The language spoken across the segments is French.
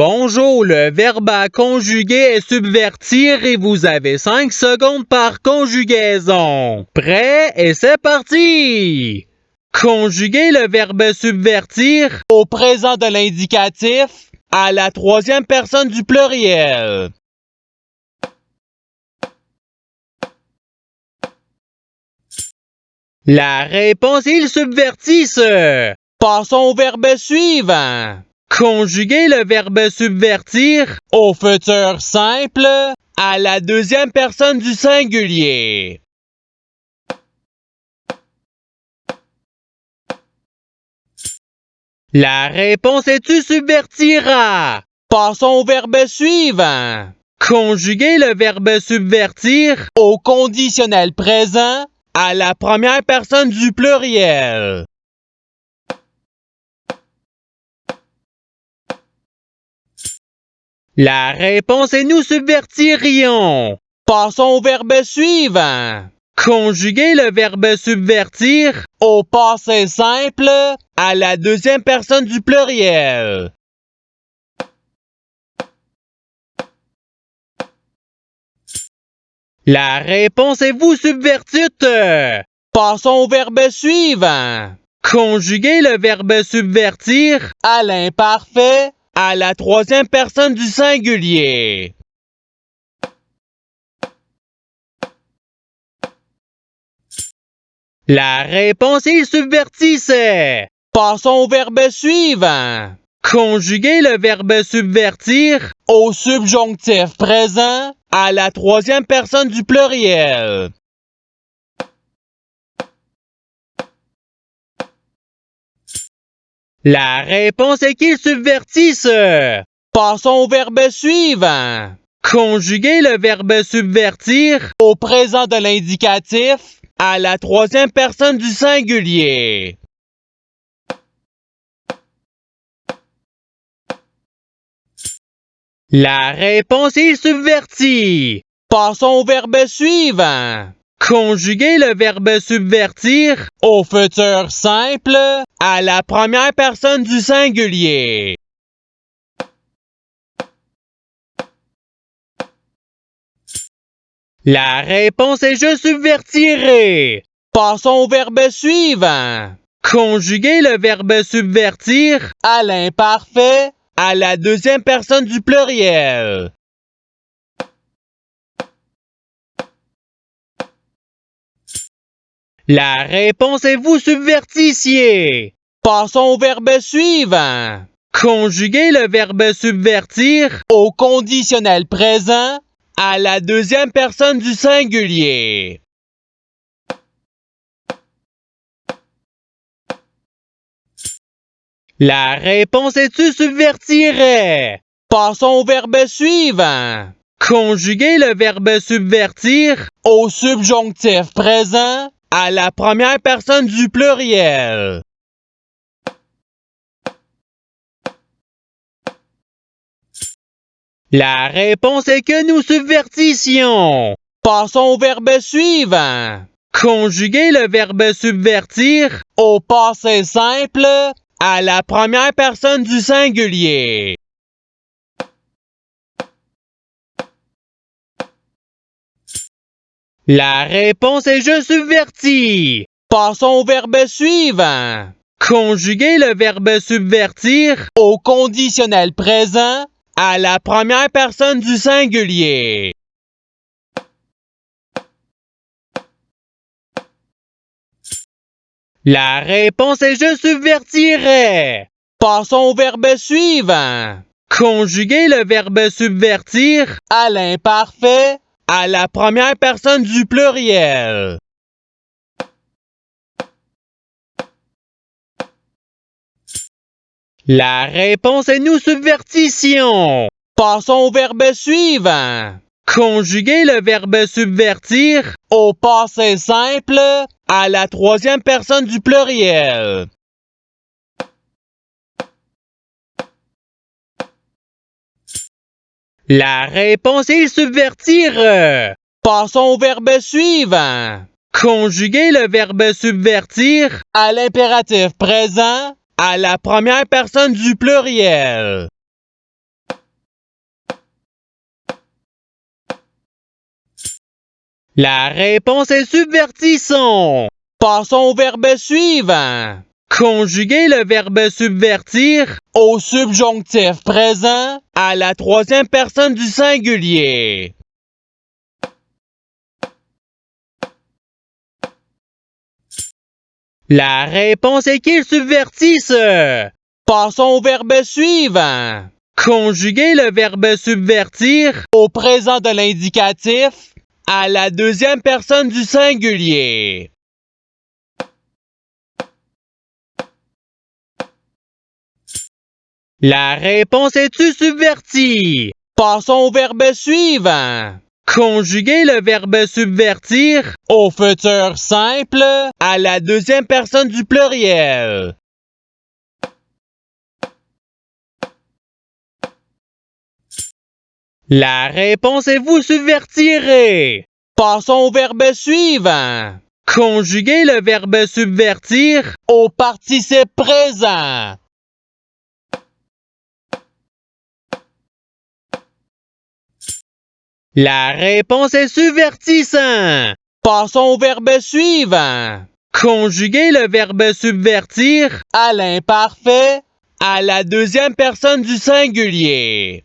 Bonjour, le verbe à conjuguer est subvertir et vous avez 5 secondes par conjugaison. Prêt et c'est parti! Conjuguez le verbe subvertir au présent de l'indicatif à la troisième personne du pluriel. La réponse est ils subvertissent. Passons au verbe suivant. Conjuguez le verbe subvertir au futur simple à la deuxième personne du singulier. La réponse est tu subvertiras. Passons au verbe suivant. Conjuguez le verbe subvertir au conditionnel présent à la première personne du pluriel. La réponse est nous subvertirions. Passons au verbe suivant. Conjuguez le verbe subvertir au passé simple à la deuxième personne du pluriel. La réponse est vous subvertîtes. Passons au verbe suivant. Conjuguez le verbe subvertir à l'imparfait à la troisième personne du singulier. La réponse est subvertissait. Passons au verbe suivant. Conjuguez le verbe subvertir au subjonctif présent à la troisième personne du pluriel. La réponse est qu'ils subvertissent. Passons au verbe suivant. Conjuguez le verbe subvertir au présent de l'indicatif à la troisième personne du singulier. La réponse est subvertie. Passons au verbe suivant. Conjuguez le verbe subvertir au futur simple à la première personne du singulier. La réponse est je subvertirai. Passons au verbe suivant. Conjuguez le verbe subvertir à l'imparfait à la deuxième personne du pluriel. La réponse est vous subvertissiez. Passons au verbe suivant. Conjuguez le verbe subvertir au conditionnel présent à la deuxième personne du singulier. La réponse est tu subvertirais. Passons au verbe suivant. Conjuguez le verbe subvertir au subjonctif présent à la première personne du pluriel. La réponse est que nous subvertissions. Passons au verbe suivant. Conjuguez le verbe subvertir au passé simple à la première personne du singulier. La réponse est je subvertis. Passons au verbe suivant. Conjuguez le verbe subvertir au conditionnel présent à la première personne du singulier. La réponse est je subvertirais. Passons au verbe suivant. Conjuguez le verbe subvertir à l'imparfait à la première personne du pluriel. La réponse est nous subvertissions. Passons au verbe suivant. Conjuguez le verbe subvertir au passé simple à la troisième personne du pluriel. La réponse est subvertir. Passons au verbe suivant. Conjuguez le verbe subvertir à l'impératif présent à la première personne du pluriel. La réponse est subvertissons. Passons au verbe suivant. Conjuguer le verbe subvertir au subjonctif présent à la troisième personne du singulier. La réponse est qu'ils subvertissent. Passons au verbe suivant. Conjuguer le verbe subvertir au présent de l'indicatif à la deuxième personne du singulier. La réponse est-tu subverti? Passons au verbe suivant. Conjuguer le verbe subvertir au futur simple à la deuxième personne du pluriel. La réponse est vous subvertirez. Passons au verbe suivant. Conjuguer le verbe subvertir au participe présent. La réponse est subvertissant. Passons au verbe suivant. Conjuguer le verbe subvertir à l'imparfait à la deuxième personne du singulier.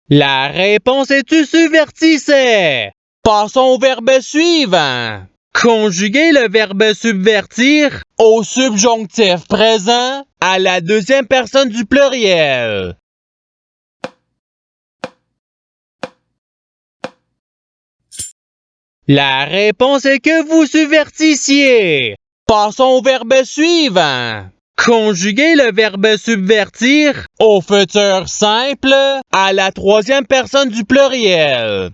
La réponse est-tu subvertissait? Passons au verbe suivant. Conjuguer le verbe subvertir au subjonctif présent à la deuxième personne du pluriel. La réponse est que vous subvertissiez. Passons au verbe suivant. Conjuguer le verbe subvertir au futur simple à la troisième personne du pluriel.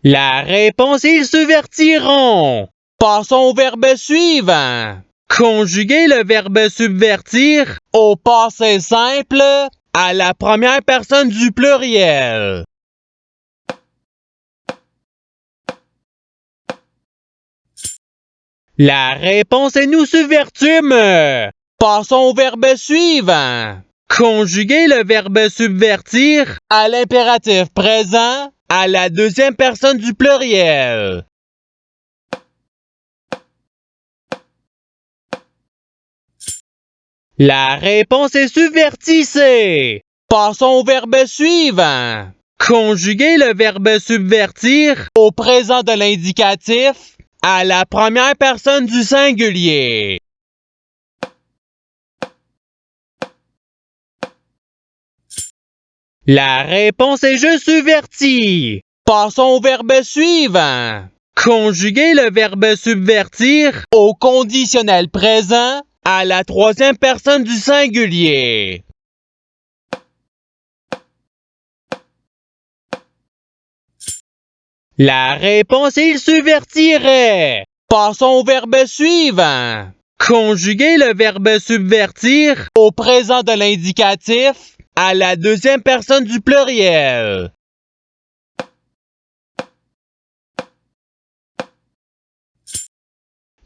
La réponse est ils subvertiront. Passons au verbe suivant. Conjuguer le verbe subvertir au passé simple à la première personne du pluriel. La réponse est nous subvertûmes. Passons au verbe suivant. Conjuguer le verbe subvertir à l'impératif présent à la deuxième personne du pluriel. La réponse est subvertissez. Passons au verbe suivant. Conjuguer le verbe subvertir au présent de l'indicatif à la première personne du singulier. La réponse est je subvertis. Passons au verbe suivant. Conjuguer le verbe subvertir au conditionnel présent à la troisième personne du singulier. La réponse est il subvertirait. Passons au verbe suivant. Conjuguer le verbe subvertir au présent de l'indicatif à la deuxième personne du pluriel.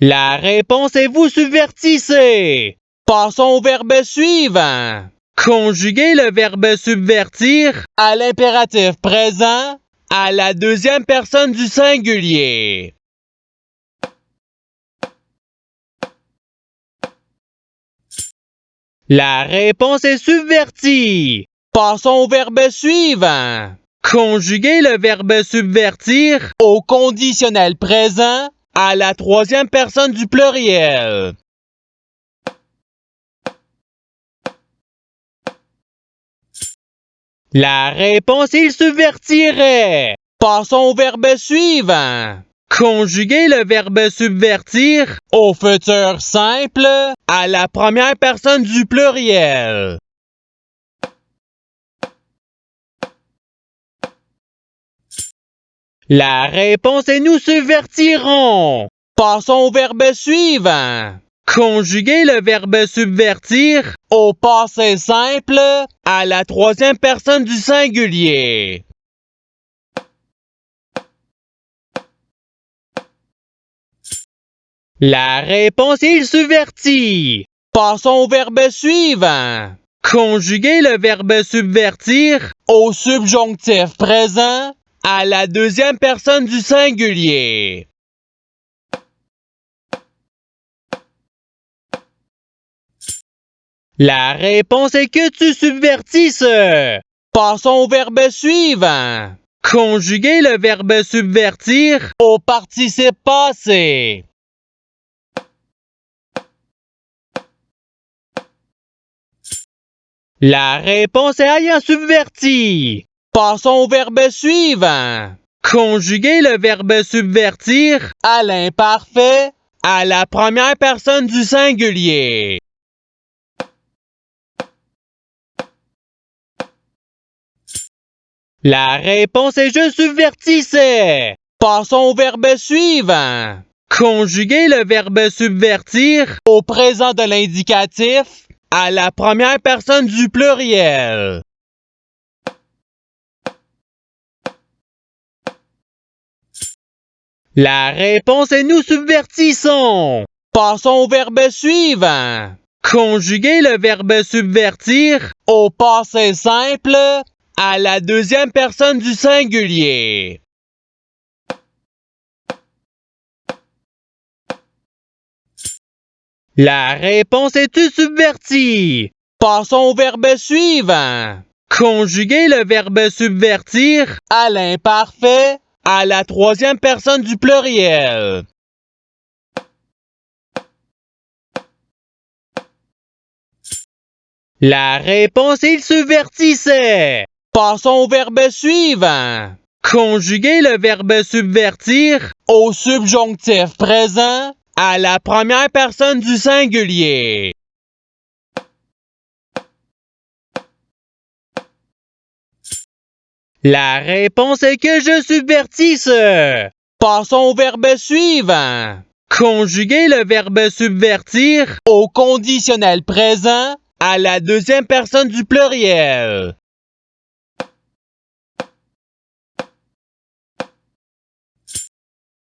La réponse est vous subvertissez. Passons au verbe suivant. Conjuguer le verbe subvertir à l'impératif présent à la deuxième personne du singulier. La réponse est subvertie. Passons au verbe suivant. Conjuguer le verbe subvertir au conditionnel présent à la troisième personne du pluriel. La réponse il subvertirait. Passons au verbe suivant. Conjuguer le verbe subvertir au futur simple à la première personne du pluriel. La réponse est nous subvertirons. Passons au verbe suivant. Conjuguer le verbe subvertir au passé simple à la troisième personne du singulier. La réponse est il subvertit. Passons au verbe suivant. Conjuguer le verbe subvertir au subjonctif présent à la deuxième personne du singulier. La réponse est que tu subvertisses. Passons au verbe suivant. Conjuguer le verbe subvertir au participe passé. La réponse est ayant subverti. Passons au verbe suivant. Conjuguer le verbe subvertir à l'imparfait à la première personne du singulier. La réponse est je subvertissais. Passons au verbe suivant. Conjuguer le verbe subvertir au présent de l'indicatif à la première personne du pluriel. La réponse est nous subvertissons. Passons au verbe suivant. Conjuguer le verbe subvertir au passé simple à la deuxième personne du singulier. La réponse est tu subverti. Passons au verbe suivant. Conjuguer le verbe subvertir à l'imparfait à la troisième personne du pluriel. La réponse est il subvertissait. Passons au verbe suivant. Conjuguer le verbe subvertir au subjonctif présent à la première personne du singulier. La réponse est que je subvertisse. Passons au verbe suivant. Conjuguer le verbe subvertir au conditionnel présent à la deuxième personne du pluriel.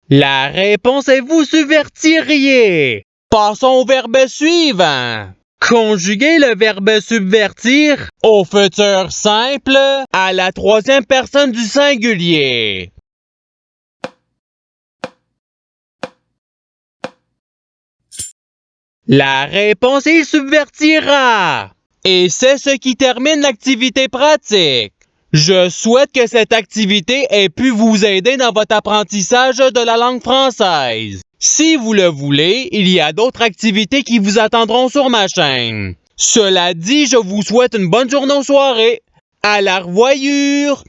La réponse est vous subvertiriez. Passons au verbe suivant. Conjuguer le verbe subvertir au futur simple à la troisième personne du singulier. La réponse est il subvertira. Et c'est ce qui termine l'activité pratique. Je souhaite que cette activité ait pu vous aider dans votre apprentissage de la langue française. Si vous le voulez, il y a d'autres activités qui vous attendront sur ma chaîne. Cela dit, je vous souhaite une bonne journée ou soirée. À la revoyure!